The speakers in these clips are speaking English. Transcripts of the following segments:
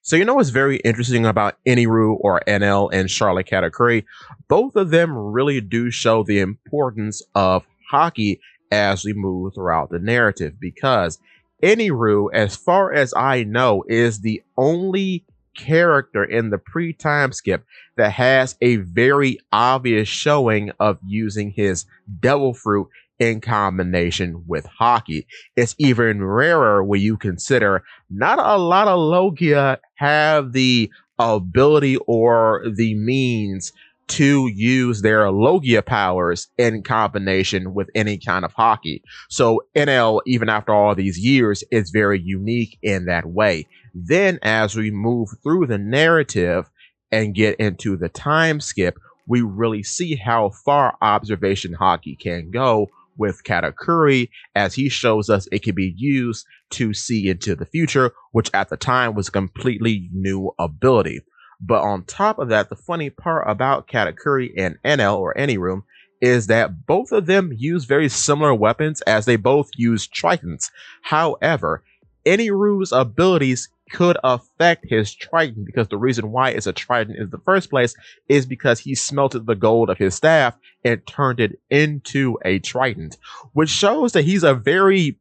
So you know what's very interesting about Eniru or Enel and Charlotte Katakuri? Both of them really do show the importance of hockey as we move throughout the narrative because Eniru, as far as I know, is the only character in the pre-time skip that has a very obvious showing of using his devil fruit in combination with hockey. It's even rarer when you consider not a lot of Logia have the ability or the means to use their Logia powers in combination with any kind of hockey. So NL, even after all these years, is very unique in that way. Then as we move through the narrative and get into the time skip, we really see how far observation hockey can go with Katakuri, as he shows us it can be used to see into the future, which at the time was a completely new ability. But on top of that, the funny part about Katakuri and Enel or Anyroom is that both of them use very similar weapons as they both use tritons. However, Anyroom's abilities could affect his Triton because the reason why it's a Triton in the first place is because he smelted the gold of his staff and turned it into a Triton, which shows that he's a very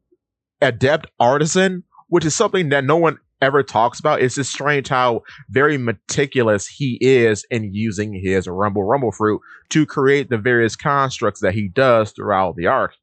adept artisan, which is something that no one ever talks about. It's just strange how very meticulous he is in using his Rumble fruit to create the various constructs that he does throughout the arc.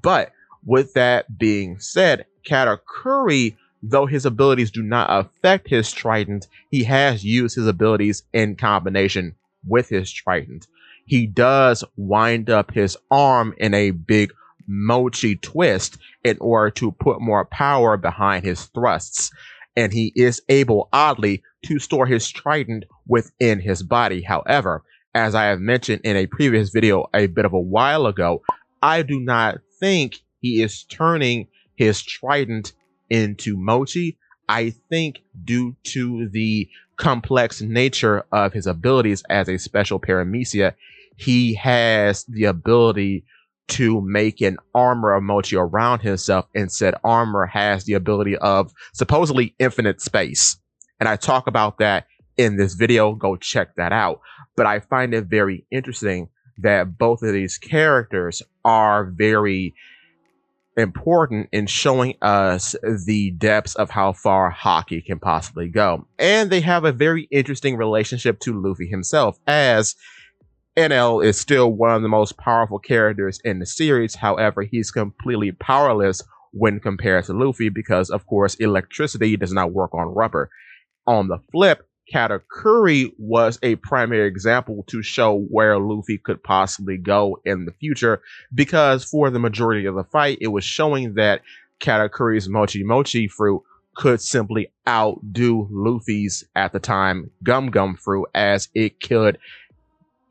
But with that being said, Katakuri, though his abilities do not affect his trident, he has used his abilities in combination with his trident. He does wind up his arm in a big mochi twist in order to put more power behind his thrusts. And he is able, oddly, to store his trident within his body. However, as I have mentioned in a previous video a bit of a while ago, I do not think he is turning his trident into mochi. I think due to the complex nature of his abilities as a special paramecia, he has the ability to make an armor of mochi around himself, and said armor has the ability of supposedly infinite space. And I talk about that in this video. Go check that out. But I find it very interesting that both of these characters are very important in showing us the depths of how far hockey can possibly go. And they have a very interesting relationship to Luffy himself, as NL is still one of the most powerful characters in the series. However, he's completely powerless when compared to Luffy because, of course, electricity does not work on rubber. On the flip, Katakuri was a primary example to show where Luffy could possibly go in the future, because for the majority of the fight, it was showing that Katakuri's Mochi fruit could simply outdo Luffy's, at the time, Gum fruit, as it could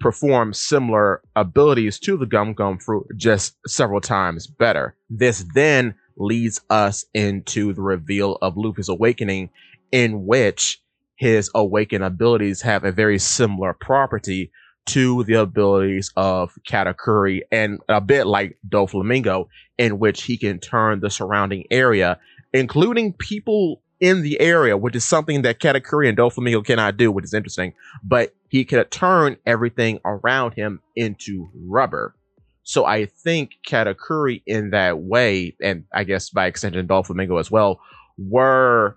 perform similar abilities to the Gum fruit, just several times better. This then leads us into the reveal of Luffy's awakening, in which his awakened abilities have a very similar property to the abilities of Katakuri, and a bit like Doflamingo, in which he can turn the surrounding area, including people in the area, which is something that Katakuri and Doflamingo cannot do, which is interesting, but he can turn everything around him into rubber. So I think Katakuri in that way, and I guess by extension Doflamingo as well, were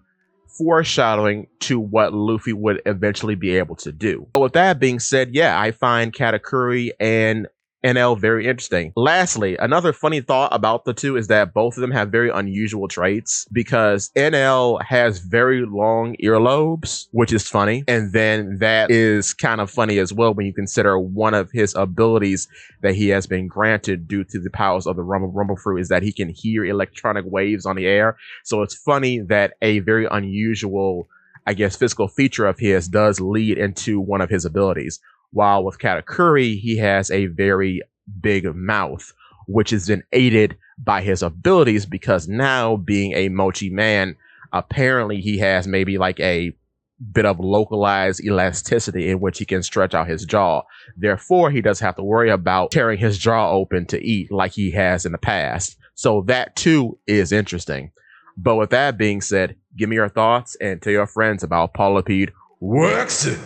foreshadowing to what Luffy would eventually be able to do. But with that being said, yeah, I find Katakuri and NL very interesting. Lastly, another funny thought about the two is that both of them have very unusual traits, because NL has very long earlobes, which is funny. And then that is kind of funny as well when you consider one of his abilities that he has been granted due to the powers of the Rumble fruit is that he can hear electronic waves on the air. So it's funny that a very unusual, I guess, physical feature of his does lead into one of his abilities. While with Katakuri, he has a very big mouth, which is then aided by his abilities, because now, being a Mochi man, apparently he has maybe like a bit of localized elasticity in which he can stretch out his jaw. Therefore, he doesn't have to worry about tearing his jaw open to eat like he has in the past. So that too is interesting. But with that being said, give me your thoughts and tell your friends about Paula Pete Waxing.